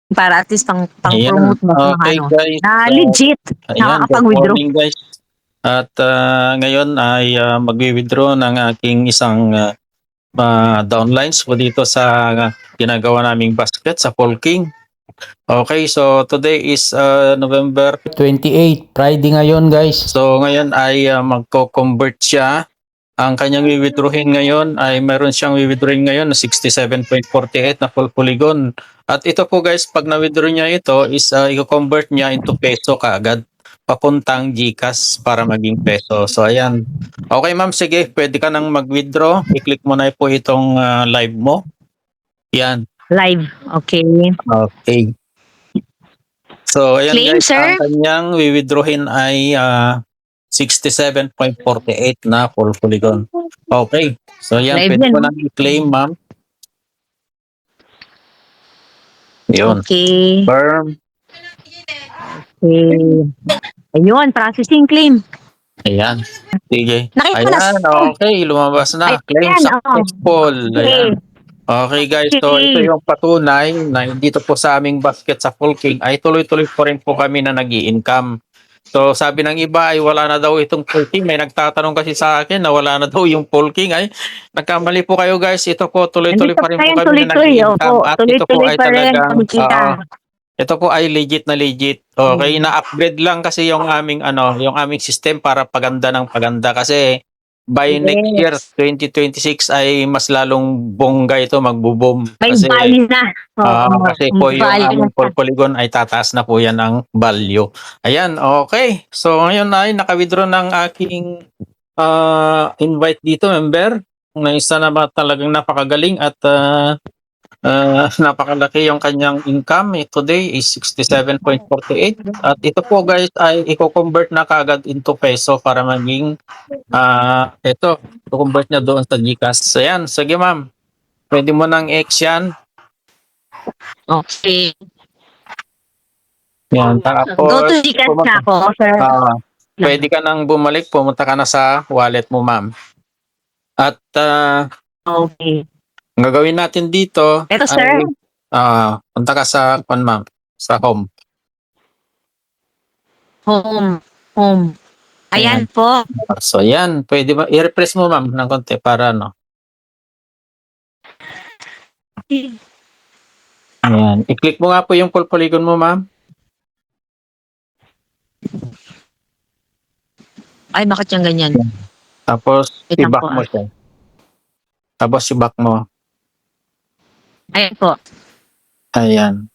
para at least Ayan. pang-promote mo ng Okay, ano, guys. na So, legit ayan, good nakakapag-withdraw. morning, guys. At ngayon ay magwi-withdraw ng aking isang downlines po dito sa ginagawa naming basket sa Polking. Okay, so today is November 28, Friday ngayon, guys. So ngayon ay magko-convert siya. Ang kanyang withdrawin ngayon ay meron siyang withdrawin ngayon na 67.48 na full polygon. At ito po guys, pag na-withdraw niya ito is i-convert niya into peso kaagad papuntang GCash para maging peso. So ayan. Okay ma'am, sige, pwede ka nang mag-withdraw. I-click mo na po itong live mo. Yan. Live, okay. Okay. So ayan Claim, guys, sir? ang kanyang withdrawin ay 67.48 na full polygon. Okay. So yan, Live pwede yan, ko no? nang i-claim, ma'am. Yun. Okay. Firm. Okay. Ayun, processing claim. Ayan. Sige. Nakita ko na, Ayan, sir. okay. Lumabas na. Claim Ayan, oh. successful. Okay. Ayan. Okay guys, so ito Okay. yung patunay na dito po sa aming basket sa Polking ay tuloy-tuloy po rin po kami na nag-i-income. So sabi ng iba ay wala na daw itong Polking. May nagtatanong kasi sa akin na wala na daw yung Polking. Ay nagkamali po kayo guys. Ito po tuloy-tuloy Nandito pa rin pa po yan, kami na tuloy-tuloy. nag-i-income. Opo, At ito po tuloy-tuloy ay pa rin talagang kumikita. ito po ay legit na legit. Okay, na-upgrade lang kasi yung aming yung aming system para paganda ng paganda kasi by next year Yes. 2026 ay mas lalong bongga ito magbo-boom May kasi value na. Oo, kasi po may yung value na aming siya. polygon ay tataas na po yan ng value. Ayan, okay. So ngayon ay naka-withdraw ng aking invite dito, member. Na isa na ba talagang napakagaling at napakalaki yung kanyang income. Today is 67.48. At ito po guys ay i-convert na kaagad into peso para maging ito, i-convert niya doon sa GCash. So yan, sige ma'am. Pwede mo nang X yan. Okay. Yan, Go tapos to Gcash na ako, sir. pwede ka nang bumalik, pumunta ka na sa wallet mo ma'am. At Okay. ang gagawin natin dito Ito, ay sir. punta ka sa ma'am, sa home. Home. Home. Ayan Ayan. po. So yan, pwede ba i-refresh mo ma'am ng konti para Ayan, i-click mo nga po yung full polygon mo ma'am. Ay, bakit yung ganyan? Tapos Wait lang i-back po, mo siya. Tapos i-back mo. Ayan po. Ayan.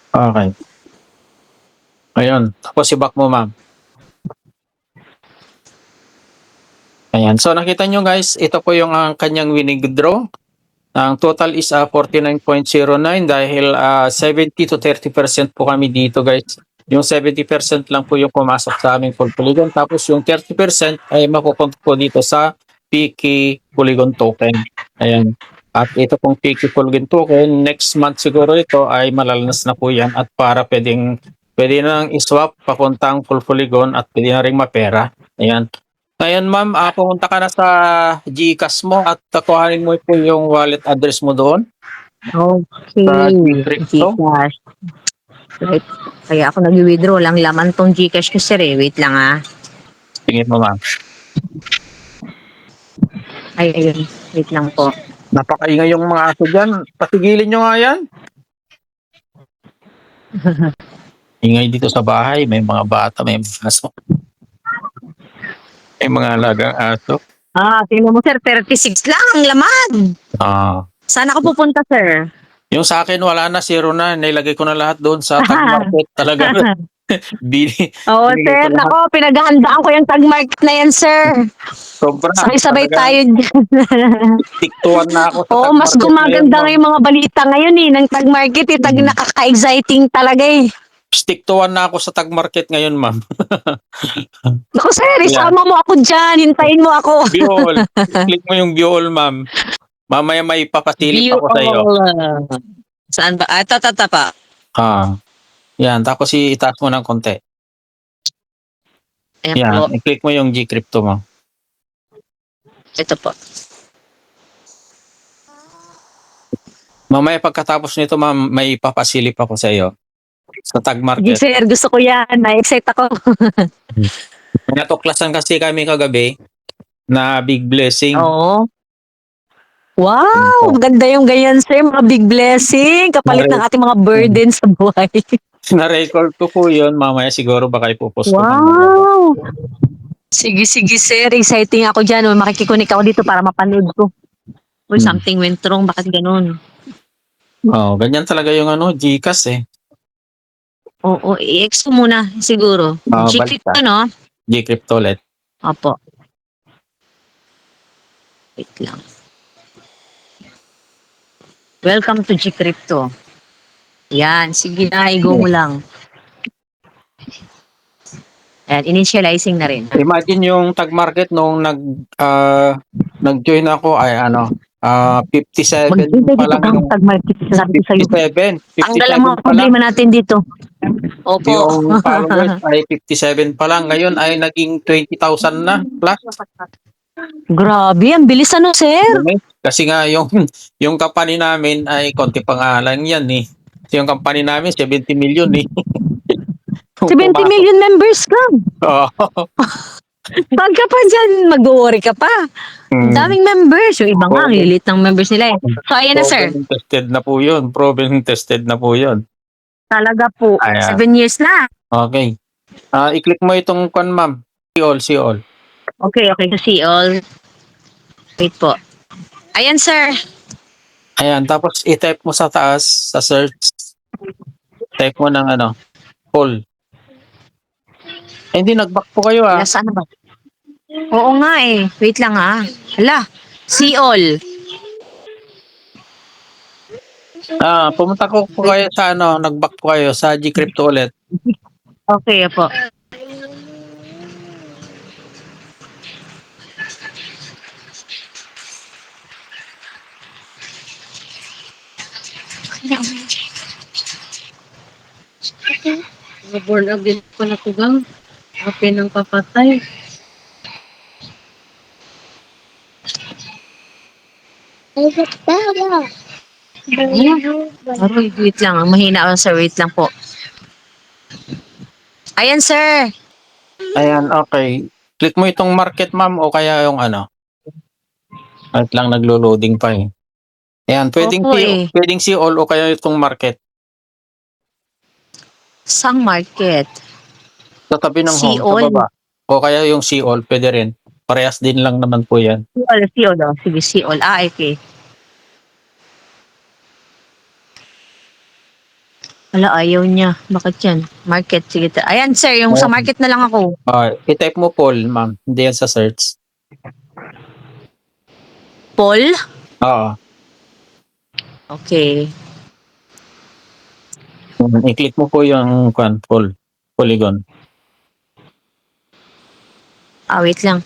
Okay. Ayun, tapos i-back mo ma'am. Ayan, so nakita nyo guys, ito po yung kanyang winning draw. Ang total is 49.09 dahil 70 to 30% po kami dito guys. Yung 70% lang po yung pumasok sa aming full polygon. Tapos yung 30% ay mapupunta po dito sa Piki Polygon Token. Ayan. At ito pong Piki Polygon Token, next month siguro ito ay malalanas na po yan at para pwede na nang iswap papuntang full polygon at pwede na rin mapera. Ayan. Ngayon ma'am, pumunta ka na sa GCash mo at kuhanin mo po yung wallet address mo doon. Okay. Sa Gcrypto. Gcash. Right. Kaya ako nag-withdraw lang laman tong Gcash ko, sir. Wait lang, Tingin mo ma'am. Ay, ayun. Wait lang po. Napakaingay yung mga aso dyan. Patigilin nyo nga yan. Ingay dito sa bahay. May mga bata, may mga aso. May mga alagang aso. Tingnan mo, sir. 36 lang ang laman. Saan ako pupunta, sir? Yung sa akin, wala na. Zero na. Nailagay ko na lahat doon sa tag market. Talaga. Oo, sir. Nako, pinaghahandaan ko yung tag market na yan, sir. Sobra. Sabay-sabay tayo dyan. Tiktuan na ako sa Oo, tag mas market gumaganda ngayon. nga yung mga balita ngayon ng tag market. Tag nakaka-exciting talaga Stick to one na ako sa tag market ngayon, ma'am. Naku, sir, isama mo ako dyan. Hintayin mo ako. Biol. Click mo yung Biol, ma'am. Mamaya may papasilip ako sa iyo. Saan ba? Tata pa. Yan. Tapos itaas mo ng konti. Ayan Yan. po. I-click mo yung Gcrypto mo. Ito po. Mamaya pagkatapos nito, ma'am, may ipapasilip ako sa iyo sa Tag Sige, Market. sir. Gusto ko yan. Na-excite ako. May natuklasan kasi kami kagabi na big blessing. Oo. Wow! Maganda yung ganyan, sir. Mga big blessing. Kapalit ng ating mga burden sa buhay. Na-record ko po yun. Mamaya siguro baka ipopost ko mamaya. Wow! Sige, sige, sir. Exciting ako dyan. Makikikunik ako dito para mapanood ko. Uy, something went wrong. Bakit ganun? Oh, ganyan talaga yung GCash eh. Oo, i-ex ko muna siguro. Balik ka. G-Crypto, no? G-Crypto ulit. Opo. Wait lang. Welcome to G-Crypto. Yan, sige na, i-go mo lang. Ayan, initializing na rin. Imagine yung Tag Market nung nag-join ako ay 57 Mag-intay pa dito lang kang yung tag-market. Sabi ko sa'yo. 57 Tanggal ang mga 57 pa lang problema natin dito. Opo. yung followers ay 57 pa lang, ngayon ay naging 20,000 na plus. Grabe, ang bilis ano, sir? Kasi nga yung company namin ay konti pangalan yan eh. Yung company namin 70 million eh. 70 million members ka. Oo. Pag ka pa dyan, mag-worry ka pa. Ang daming members. Yung iba nga, ang lilit ng members nila eh. So, ayan na, sir. Proven tested na po yun. Proven tested na po yun. Talaga po. Ayan. 7 years na. Okay. I-click mo itong ma'am. See all. Okay, okay. So, see all. Wait po. Ayan, sir. Ayan. Tapos i-type mo sa taas, sa search. Type mo ng all. Hindi, nag-back po kayo Nasaan na ba? Oo nga eh. Wait lang ah. Hala. See all. Pumunta ko po kayo sa nag-back po kayo sa G-Crypto ulit. Okay po. Born again ko na tugang. Happy ng papatay. Aroy, wait lang. Mahina ako, sir. Wait lang po. Ayan, sir. Ayan, okay. Click mo itong market, ma'am, o kaya yung At lang naglo-loading pa eh. Ayan, Opo eh. pwedeng see all o kaya itong market. Sang market. Sa tabi ng See home, sa all. baba. O kaya yung see all, pwede rin. Parehas din lang naman po yan. See all. Oh. Sige, see all. Okay. Wala, ayaw niya. Bakit yan? Market. Sige. Ayan, sir. Yung sa market na lang ako. I-type mo Paul, ma'am. Hindi yan sa search. Paul? Oo. Okay. I-click mo po yung Paul. Polygon. Wait lang.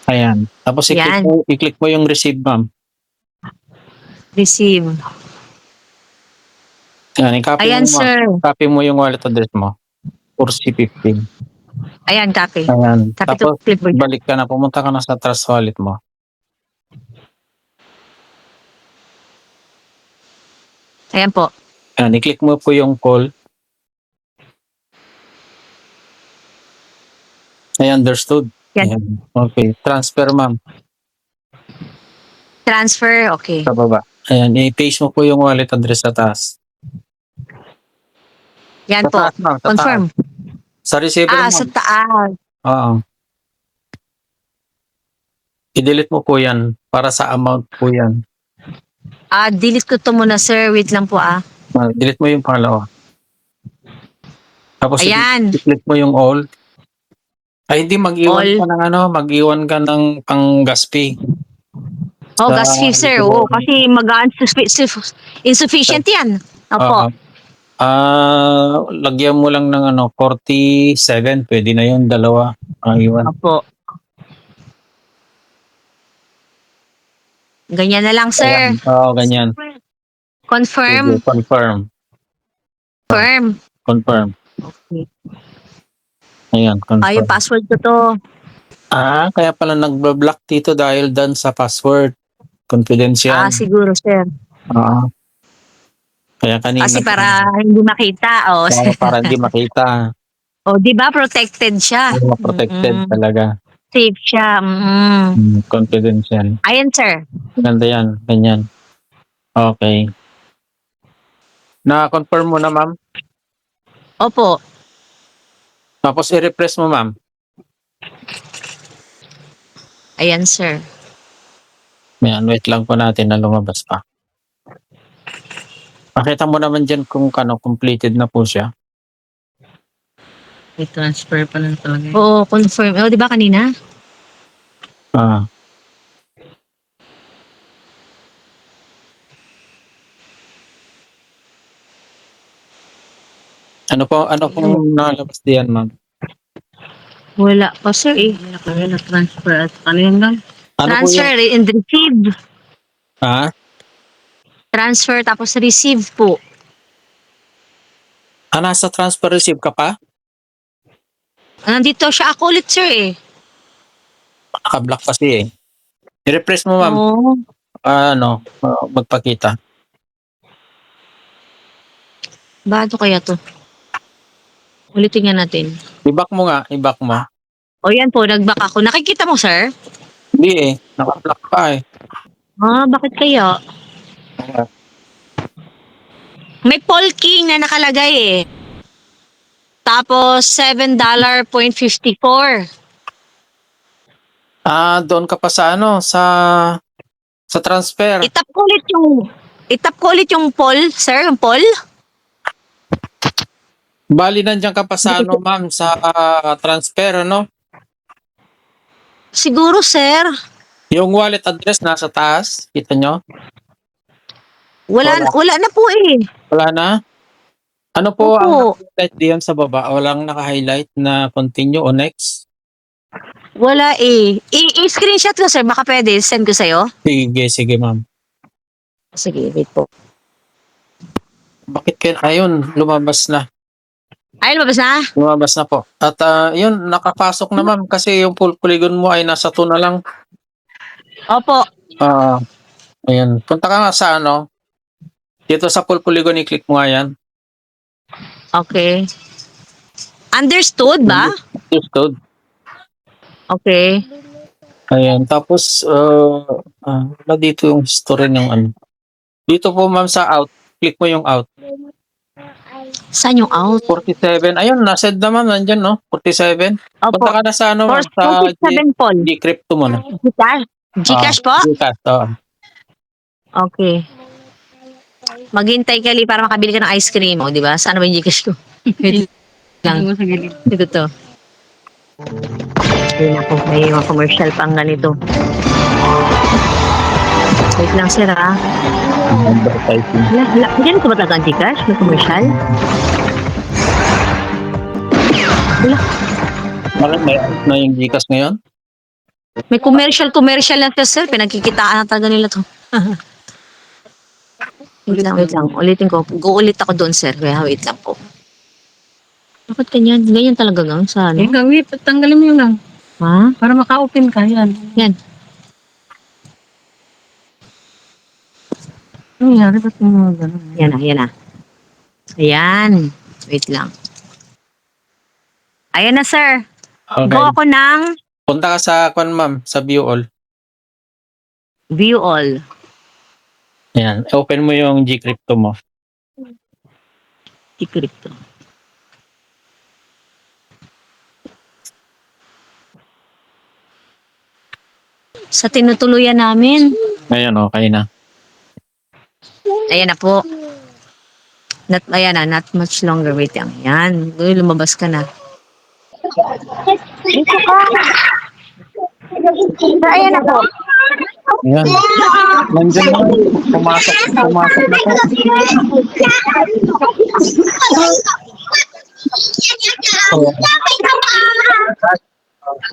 Ayan. Tapos i-click mo yung receive, ma'am. Receive. Ayan, Ayan, sir. Copy mo yung wallet address mo. For C15. Ayan, copy. Ayan. Copy Tapos, to clipboard. balik ka na. Pumunta ka na sa Trust Wallet mo. Ayan po. Ayan, i-click mo po yung call. Ayan, understood. Yan. Ayan. Okay. Transfer, ma'am. Transfer. Okay. Sa baba. Ayan, i-paste mo po yung wallet address sa taas. Yan Sa po. taas, ma'am. Sa Confirm. taas. Sa receiver, ma'am. Sa taas. Oo. I-delete mo po yan para sa amount po yan. Delete ko to muna, sir. Wait lang po Delete mo yung pangalawa. Tapos Ayan. i-click mo yung all. Ay, hindi, mag-iwan All. ka ng mag-iwan ka ng pang-gas fee. Gas fee, sir. Oo, kasi insufficient yan. Opo. Lagyan mo lang ng 47, pwede na yun, dalawa. Iwan. Opo. Ganyan na lang, sir. Oo, ganyan. Confirm. Sige, confirm. Confirm. confirm. Okay. Ayan, Yung confirm. password ko to. Kaya pala nagba-block dito dahil dun sa password. Confidential. Siguro, sir. Oo. Kaya kanina. Kasi para hindi makita. Para hindi makita. Di ba protected siya? Protected talaga. Safe siya. Confidential. Ayan, sir. Ganda yan. Ganyan. Okay. Na-confirm mo na, ma'am? Opo. Tapos i-refresh mo, ma'am. Ayan, sir. Ayan, wait lang po natin na lumabas pa. Pakita mo naman dyan kung completed na po siya. May transfer pa lang talaga. Oo, confirm. Di ba kanina? Ah. Ano pong nalabas diyan, ma'am? Wala pa, sir eh. Kaya na-transfer at ano yun lang? Ano po Transfer yung... and receive. Transfer tapos receive po. Nasa transfer receive ka pa? Nandito siya ako ulit, sir eh. Naka-block kasi eh. I-refresh mo, ma'am. Oo. Magpakita. Bago kaya to? Ulitin nga natin. I-back mo nga. I-back mo. Yan po, nag-back ako. Nakikita mo, sir? Hindi eh. Naka-block pa eh. Bakit kaya? May polking na nakalagay eh. Tapos, $7.54. Doon ka pa sa sa transfer. Itap ko ulit yung poll, sir, yung poll. Bali nandiyan ka pa sa ma'am, sa transfer, ano? Siguro, sir. Yung wallet address nasa taas, kita nyo? Wala na po eh. Wala na? Ano po Opo. ang naka-highlight diyan sa baba? Walang naka-highlight na continue o next? Wala eh. I-screenshot ko, sir. Baka pwede. Send ko sa'yo. Sige, ma'am. Sige, wait po. Bakit kayo? Ayun, lumabas na. Ayun, mabas na? Lumabas na po. At yun, nakapasok na, ma'am, kasi yung full polygon mo ay nasa 2 na lang. Opo. Ayun. Punta ka nga sa dito sa full polygon, i-click mo nga yan. Okay. Understood ba? Understood. Okay. Ayan. Tapos, wala dito yung history ng Dito po, ma'am, sa out. Click mo yung out. Saan yung out? 47. Ayun, na-send na, ma'am. Nandyan, no? 47. Opo. Punta ka na sa ma'am, sa 47 poll. Gcrypto mo na. Gcash po? Gcash, Okay. Maghintay ka li para makabili ka ng ice cream. Di ba? Saan ba yung Gcash ko? Wait lang. Ito to. Ayun ako. May mga commercial pang ganito. Wait lang, sir, ha? Advertising. Diyan ko ba talaga ang Gcash? May commercial? Wala. Bakit may out na yung Gcash ngayon? May commercial lang to, sir. Pinagkikitaan na talaga nila to. Wait lang. Ulitin ko. Go ulit ako doon, sir. Kaya wait lang po. Bakit ganyan? Ganyan talaga gang sa ano? Gawin, tanggalin mo yun lang. Ha? Para maka-open ka, yan. Yan. Ano nangyari? Ba't mo gano'n? Yan na. Ayan. Wait lang. Ayan na, sir. Okay. Go ako ng Punta ka sa ma'am, sa view all. view all. Ayan. Open mo yung Gcrypto mo. Crypto. Sa tinutuluyan namin. Ngayon, okay na. Ayan na po. Ayan na, not much longer. Wait lang. Yan. Lumabas ka na. Dito ka. Ayan na po. Ayan. Nandiyan na. Pumasok na po.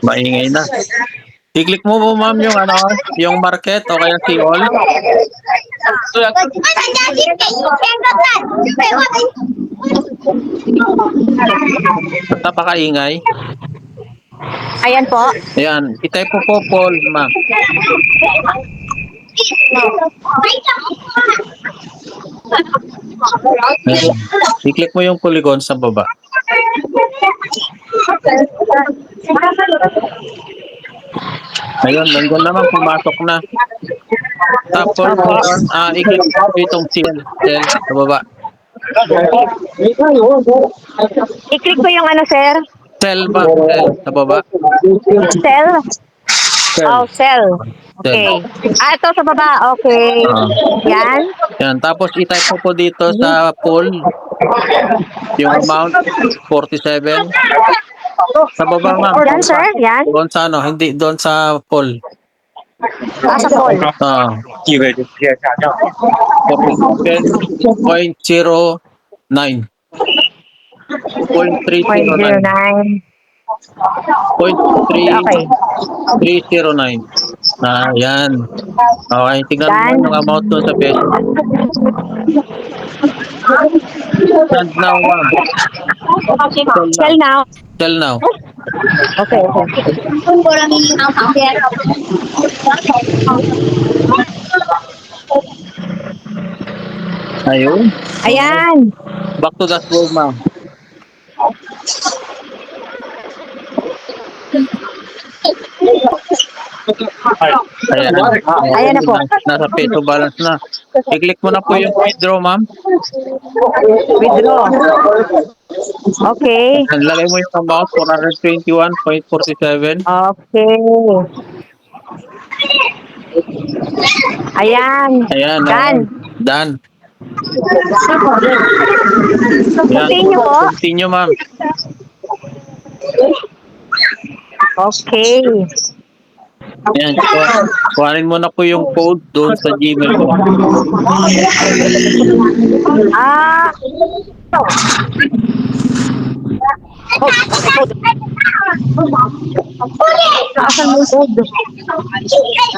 Maingay na. I-click mo po, ma'am, yung yung market o kaya see all. At napakaingay. Ayan po. Ayan, i-type po Paul, ma'am. Ayan. I-click mo yung polygon sa baba. Ayun, nandiyan naman, pumasok na. Tapos, i-click mo itong cell sa baba. I-click ko yung ano, sir? Cell ba? Cell sa baba. Cell? Cell. Oh, cell. Okay. Ito sa baba. Okay. Yan. Yan. Tapos, i-type mo po dito sa poll yung amount, 47. Sa baba, ma'am. Yan, sir. Yan. Doon sa hindi doon sa poll. Sa poll. 47.09. 0.309. 0.09. 0.309. Yan. Okay, tingnan mo Yan. yung amount doon sa peso. Send now, ma'am. Sell now. Tell now. Okay, okay. Ayun. Ayan. Back to dashboard, ma'am. Ayan. Ayan na po. Nasa peso balance na. I-click mo na po yung withdraw, ma'am. Withdraw. Okay. Lagay mo yung amount, 421.47. Okay. Ayan. Ayan. Done. Done. Continue po. Continue, ma'am. Okay. Ayan. Kuhanin mo na po yung code doon sa Gmail ko. Ah. Asan mo yung code?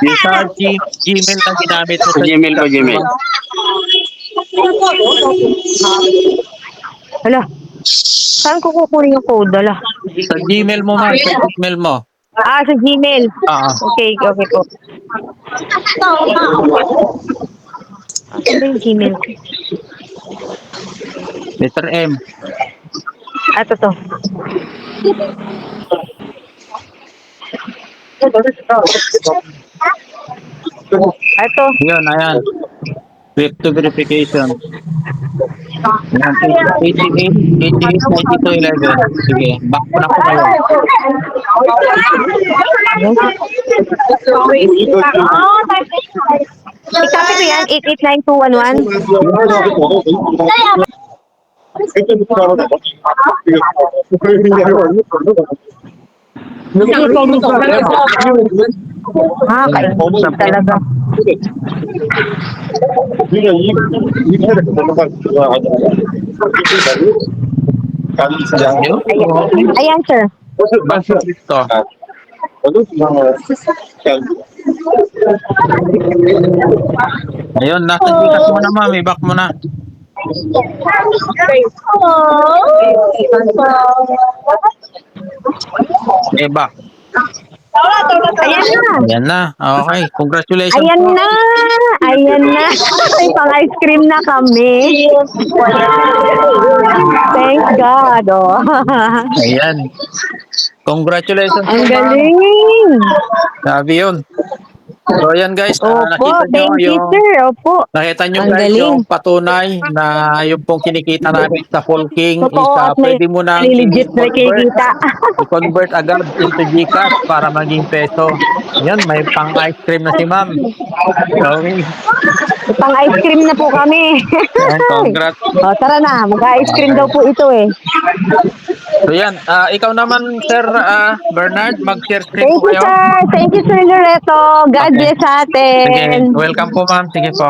Yung sa Gmail na ginamit mo sa Gmail ko, Gmail. Hala. Saan ko kukunin yung code? Hala. Sa Gmail mo, ma'am. Sa Gmail mo. Ah, sa Gmail. Okay, okay po. Ano ba yung Gmail? Letter M. Ito to. Ito. Yun, ayan. Click to verification. Ayan, 88, 92, 11. Sige, back po na po kayo. I-copy ko yan, 889211. Ah, kainit talaga. Ayan, sir. Back dito. Ayun, nasa Gcash mo na, ma'am. I-back mo na. I-back. Ayan na. Ayan na. Okay. Congratulations Ayan po. na. Ayan na. May pang-ice cream na kami. Thank God. Oh. Ayan. Congratulations Ang po, ma'am. galing. Sabi yun. So, ayan guys. Opo, Nakita nyo thank you, yung... sir. Opo. Nakita nyo Ang guys galing. yung patunay na yung pong kinikita namin sa Folking is Totoo at may pwede mo na legit na kikita. i-convert agad into Gcash para maging peso. Yan, may pang ice cream na si ma'am. Okay. Pang-ice cream na po kami. Yan, congrats. O, tara na. Mag-ice cream daw po ito eh. So yan, ikaw naman Sir Bernard, mag-share screen Thank po you, kayo. sir. Thank you, Sir Loreto. God Okay. bless sa Sige, atin. welcome po ma'am. Sige po.